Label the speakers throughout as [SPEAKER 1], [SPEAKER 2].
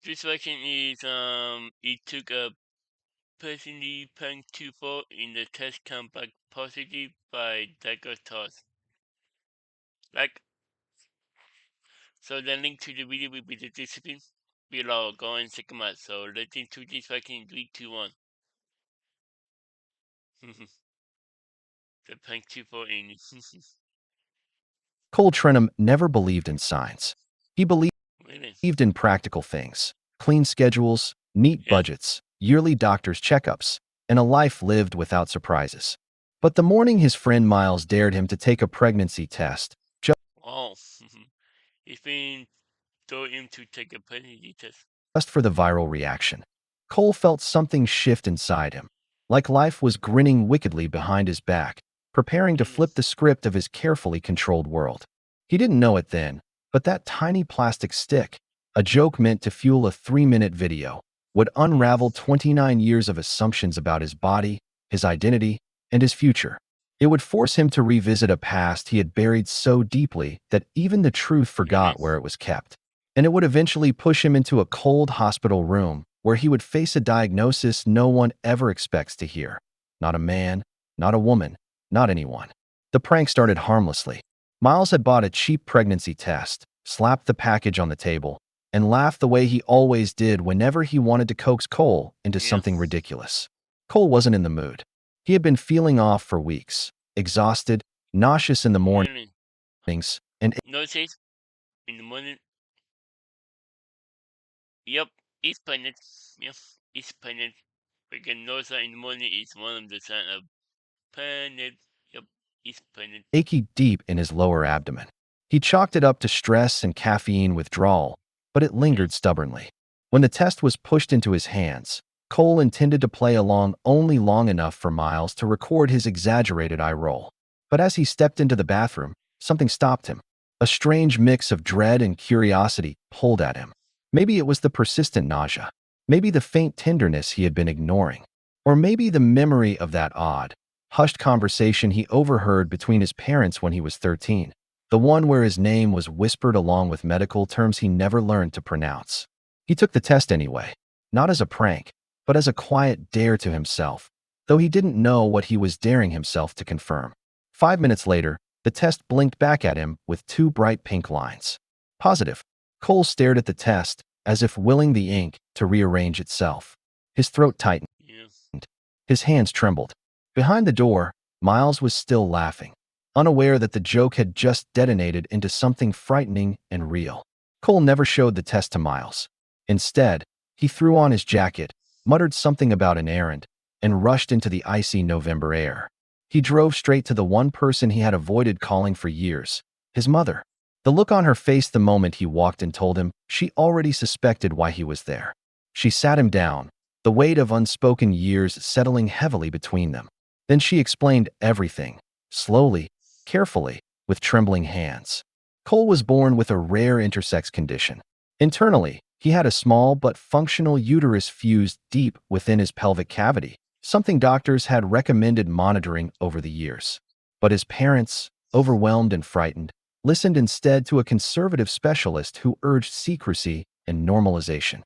[SPEAKER 1] This question is it took a personally punctual in the test come back positive by Dagger. Like, so the link to the video will be the description below. Go and check them out. So let's into this question in 3, 2, 1. The punctual in.
[SPEAKER 2] Cole Trenum never believed in science. He believed
[SPEAKER 1] Really?
[SPEAKER 2] in practical things: clean schedules, neat
[SPEAKER 1] Yeah.
[SPEAKER 2] budgets, yearly doctor's checkups, and a life lived without surprises. But the morning his friend Miles dared him to take a pregnancy test,
[SPEAKER 1] Oh. It's been told him to take a pregnancy test.
[SPEAKER 2] just for the viral reaction, Cole felt something shift inside him, like life was grinning wickedly behind his back, preparing to flip the script of his carefully controlled world. He didn't know it then, but that tiny plastic stick, a joke meant to fuel a 3-minute video, would unravel 29 years of assumptions about his body, his identity, and his future. It would force him to revisit a past he had buried so deeply that even the truth forgot where it was kept. And it would eventually push him into a cold hospital room where he would face a diagnosis no one ever expects to hear. Not a man, not a woman, not anyone. The prank started harmlessly. Miles had bought a cheap pregnancy test, slapped the package on the table, and laughed the way he always did whenever he wanted to coax Cole into something ridiculous. Cole wasn't in the mood. He had been feeling off for weeks, exhausted, nauseous in the
[SPEAKER 1] Really?
[SPEAKER 2] mornings, and
[SPEAKER 1] No, it says in the morning. Yep, it's pregnant. Yep, it's pregnant. Because nausea in the morning is one of the signs of pregnant. Yep, it's pregnant.
[SPEAKER 2] achy deep in his lower abdomen. He chalked it up to stress and caffeine withdrawal, but it lingered stubbornly. When the test was pushed into his hands, Cole intended to play along only long enough for Miles to record his exaggerated eye roll. But as he stepped into the bathroom, something stopped him. A strange mix of dread and curiosity pulled at him. Maybe it was the persistent nausea. Maybe the faint tenderness he had been ignoring. Or maybe the memory of that odd, hushed conversation he overheard between his parents when he was 13. The one where his name was whispered along with medical terms he never learned to pronounce. He took the test anyway, not as a prank, but as a quiet dare to himself, though he didn't know what he was daring himself to confirm. 5 minutes later, the test blinked back at him with 2 bright pink lines. Positive. Cole stared at the test, as if willing the ink to rearrange itself. His throat tightened.
[SPEAKER 1] Yeah.
[SPEAKER 2] His hands trembled. Behind the door, Miles was still laughing, unaware that the joke had just detonated into something frightening and real. Cole never showed the test to Miles. Instead, he threw on his jacket, muttered something about an errand, and rushed into the icy November air. He drove straight to the one person he had avoided calling for years, his mother. The look on her face the moment he walked in told him she already suspected why he was there. She sat him down, the weight of unspoken years settling heavily between them. Then she explained everything, slowly, carefully, with trembling hands. Cole was born with a rare intersex condition. Internally, he had a small but functional uterus fused deep within his pelvic cavity, something doctors had recommended monitoring over the years. But his parents, overwhelmed and frightened, listened instead to a conservative specialist who urged secrecy and normalization.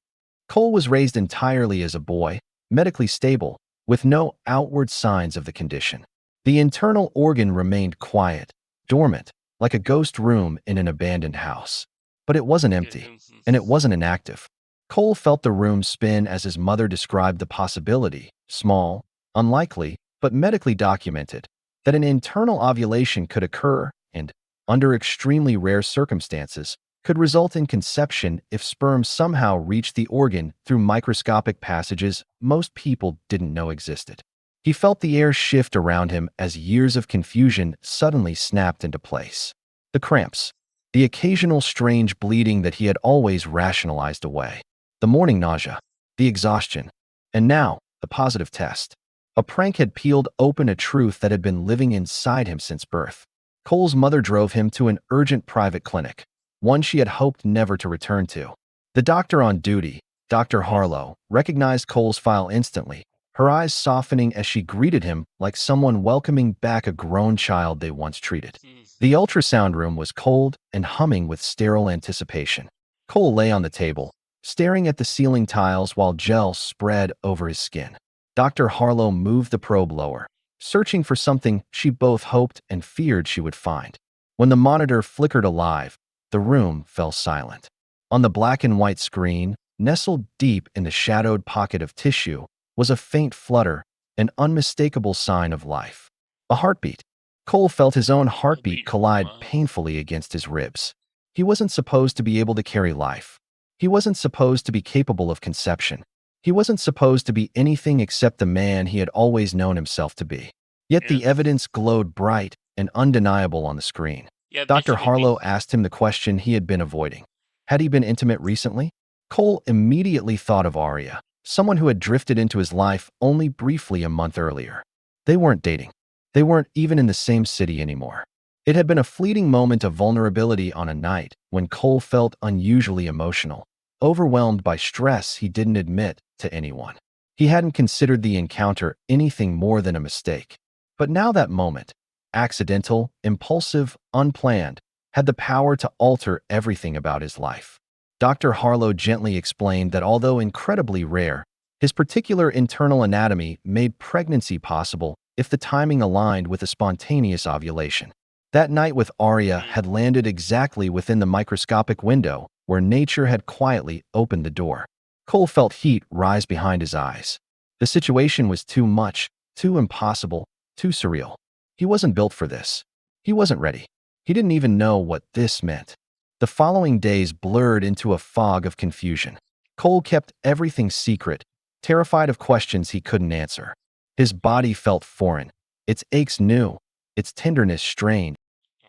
[SPEAKER 2] Cole was raised entirely as a boy, medically stable, with no outward signs of the condition. The internal organ remained quiet, dormant, like a ghost room in an abandoned house. But it wasn't empty, and it wasn't inactive. Cole felt the room spin as his mother described the possibility, small, unlikely, but medically documented, that an internal ovulation could occur and, under extremely rare circumstances, could result in conception if sperm somehow reached the organ through microscopic passages most people didn't know existed. He felt the air shift around him as years of confusion suddenly snapped into place. The cramps, the occasional strange bleeding that he had always rationalized away, the morning nausea, the exhaustion, and now the positive test. A prank had peeled open a truth that had been living inside him since birth. Cole's mother drove him to an urgent private clinic, one she had hoped never to return to. The doctor on duty, Dr. Harlow, recognized Cole's file instantly, her eyes softening as she greeted him like someone welcoming back a grown child they once treated. The ultrasound room was cold and humming with sterile anticipation. Cole lay on the table, staring at the ceiling tiles while gel spread over his skin. Dr. Harlow moved the probe lower, searching for something she both hoped and feared she would find. When the monitor flickered alive, the room fell silent. On the black and white screen, nestled deep in the shadowed pocket of tissue, was a faint flutter, an unmistakable sign of life. A heartbeat. Cole felt his own heartbeat
[SPEAKER 1] Heartbeat for
[SPEAKER 2] collide
[SPEAKER 1] Miles.
[SPEAKER 2] painfully against his ribs. He wasn't supposed to be able to carry life. He wasn't supposed to be capable of conception. He wasn't supposed to be anything except the man he had always known himself to be. Yet
[SPEAKER 1] Yeah.
[SPEAKER 2] the evidence glowed bright and undeniable on the screen.
[SPEAKER 1] Yeah,
[SPEAKER 2] Dr.
[SPEAKER 1] basically.
[SPEAKER 2] Harlow asked him the question he had been avoiding. Had he been intimate recently? Cole immediately thought of Arya, someone who had drifted into his life only briefly a month earlier. They weren't dating. They weren't even in the same city anymore. It had been a fleeting moment of vulnerability on a night when Cole felt unusually emotional, overwhelmed by stress he didn't admit to anyone. He hadn't considered the encounter anything more than a mistake. But now that moment, accidental, impulsive, unplanned, had the power to alter everything about his life. Dr. Harlow gently explained that although incredibly rare, his particular internal anatomy made pregnancy possible if the timing aligned with a spontaneous ovulation. That night with Arya
[SPEAKER 1] Mm.
[SPEAKER 2] had landed exactly within the microscopic window where nature had quietly opened the door. Cole felt heat rise behind his eyes. The situation was too much, too impossible, too surreal. He wasn't built for this. He wasn't ready. He didn't even know what this meant. The following days blurred into a fog of confusion. Cole kept everything secret, terrified of questions he couldn't answer. His body felt foreign, its aches new, its tenderness strange,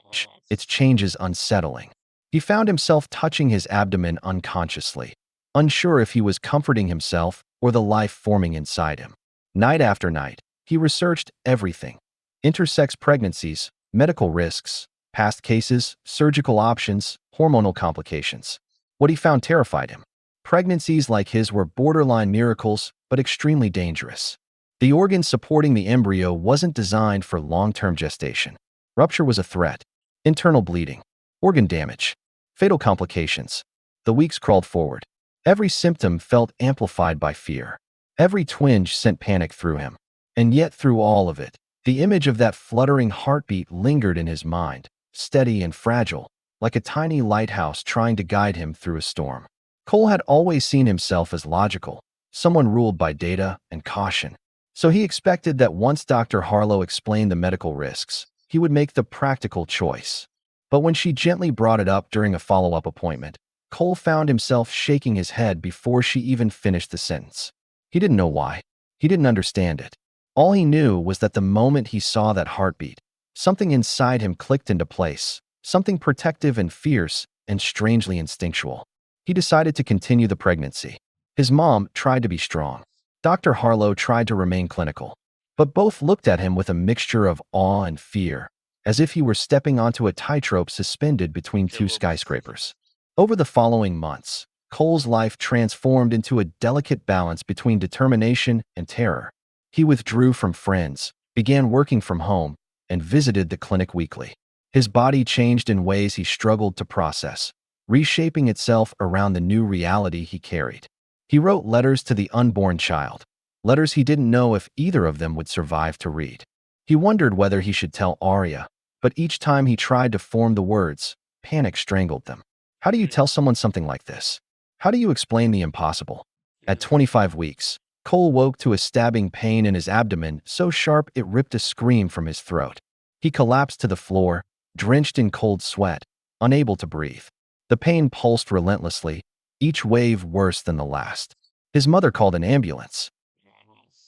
[SPEAKER 1] Oh.
[SPEAKER 2] its changes unsettling. He found himself touching his abdomen unconsciously, unsure if he was comforting himself or the life forming inside him. Night after night, he researched everything: intersex pregnancies, medical risks, past cases, surgical options, hormonal complications. What he found terrified him. Pregnancies like his were borderline miracles, but extremely dangerous. The organ supporting the embryo wasn't designed for long-term gestation. Rupture was a threat. Internal bleeding, organ damage, fatal complications. The weeks crawled forward. Every symptom felt amplified by fear. Every twinge sent panic through him. And yet through all of it, the image of that fluttering heartbeat lingered in his mind, steady and fragile, like a tiny lighthouse trying to guide him through a storm. Cole had always seen himself as logical, someone ruled by data and caution. So he expected that once Dr. Harlow explained the medical risks, he would make the practical choice. But when she gently brought it up during a follow-up appointment, Cole found himself shaking his head before she even finished the sentence. He didn't know why. He didn't understand it. All he knew was that the moment he saw that heartbeat, something inside him clicked into place, something protective and fierce and strangely instinctual. He decided to continue the pregnancy. His mom tried to be strong. Dr. Harlow tried to remain clinical. But both looked at him with a mixture of awe and fear, as if he were stepping onto a tightrope suspended between two
[SPEAKER 1] Caleb.
[SPEAKER 2] skyscrapers. Over the following months, Cole's life transformed into a delicate balance between determination and terror. He withdrew from friends, began working from home, and visited the clinic weekly. His body changed in ways he struggled to process, reshaping itself around the new reality he carried. He wrote letters to the unborn child, letters he didn't know if either of them would survive to read. He wondered whether he should tell Arya, but each time he tried to form the words, panic strangled them. How do you
[SPEAKER 1] Mm.
[SPEAKER 2] tell someone something like this? How do you explain the impossible? At
[SPEAKER 1] Yes.
[SPEAKER 2] 25 weeks, Cole woke to a stabbing pain in his abdomen so sharp it ripped a scream from his throat. He collapsed to the floor, drenched in cold sweat, unable to breathe. The pain pulsed relentlessly, each wave worse than the last. His mother called an ambulance.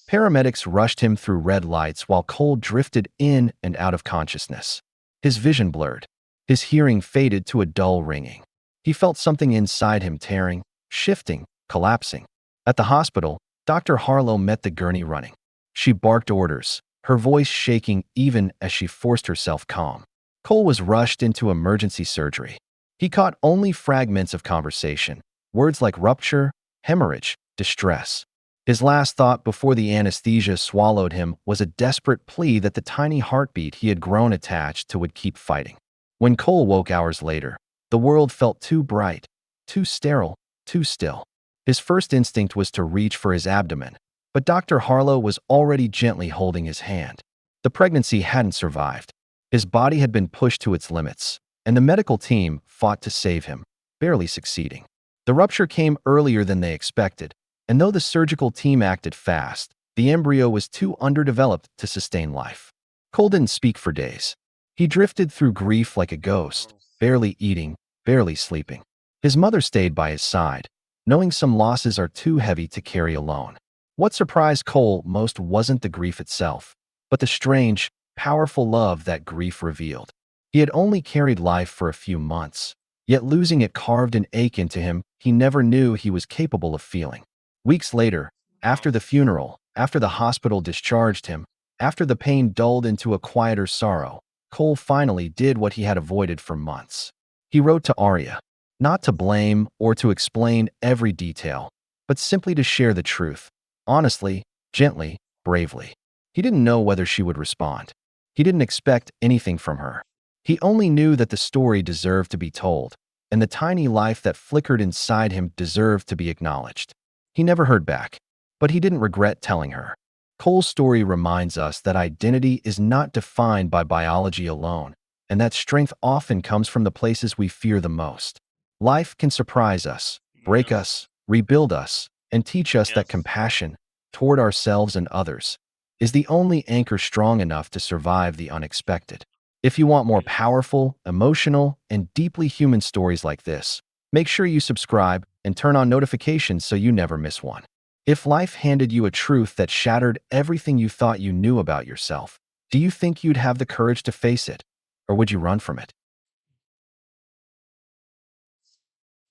[SPEAKER 2] Paramedics rushed him through red lights while Cole drifted in and out of consciousness. His vision blurred. His hearing faded to a dull ringing. He felt something inside him tearing, shifting, collapsing. At the hospital, Dr. Harlow met the gurney running. She barked orders, her voice shaking even as she forced herself calm. Cole was rushed into emergency surgery. He caught only fragments of conversation, words like rupture, hemorrhage, distress. His last thought before the anesthesia swallowed him was a desperate plea that the tiny heartbeat he had grown attached to would keep fighting. When Cole woke hours later, the world felt too bright, too sterile, too still. His first instinct was to reach for his abdomen, but Dr. Harlow was already gently holding his hand. The pregnancy hadn't survived. His body had been pushed to its limits, and the medical team fought to save him, barely succeeding. The rupture came earlier than they expected, and though the surgical team acted fast, the embryo was too underdeveloped to sustain life. Cole didn't speak for days. He drifted through grief like a ghost,
[SPEAKER 1] Oh,
[SPEAKER 2] barely eating, barely sleeping. His mother stayed by his side, knowing some losses are too heavy to carry alone. What surprised Cole most wasn't the grief itself, but the strange, powerful love that grief revealed. He had only carried life for a few months, yet losing it carved an ache into him he never knew he was capable of feeling. Weeks later,
[SPEAKER 1] wow.
[SPEAKER 2] after the funeral, after the hospital discharged him, after the pain dulled into a quieter sorrow, Cole finally did what he had avoided for months. He wrote to Arya, not to blame or to explain every detail, but simply to share the truth, honestly, gently, bravely. He didn't know whether she would respond. He didn't expect anything from her. He only knew that the story deserved to be told, and the tiny life that flickered inside him deserved to be acknowledged. He never heard back, but he didn't regret telling her. Cole's story reminds us that identity is not defined by biology alone, and that strength often comes from the places we fear the most. Life can surprise us, break
[SPEAKER 1] Yeah,
[SPEAKER 2] us, rebuild us, and teach us
[SPEAKER 1] yeah,
[SPEAKER 2] that compassion toward ourselves and others is the only anchor strong enough to survive the unexpected. If you want more
[SPEAKER 1] yeah.
[SPEAKER 2] powerful, emotional, and deeply human stories like this, make sure you subscribe and turn on notifications so you never miss one. If life handed you a truth that shattered everything you thought you knew about yourself, do you think you'd have the courage to face it, or would you run from it?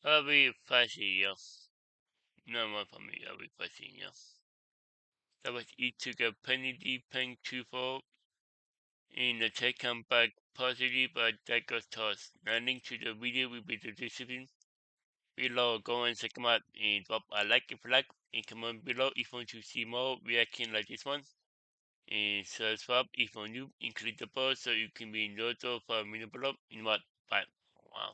[SPEAKER 1] I'll be fussy, yeah. No more for me, I'll be fussy, yeah. That was it took a penalty pen 2-4 in the tech comeback positive, but that got tossed. Landing to the video will be the discipline. Below, go and check them out and drop a like if you like, and comment below if you want to see more reaction like this one. And subscribe if you're new and click the bell so you can be notified for a minute below in what 5. Wow.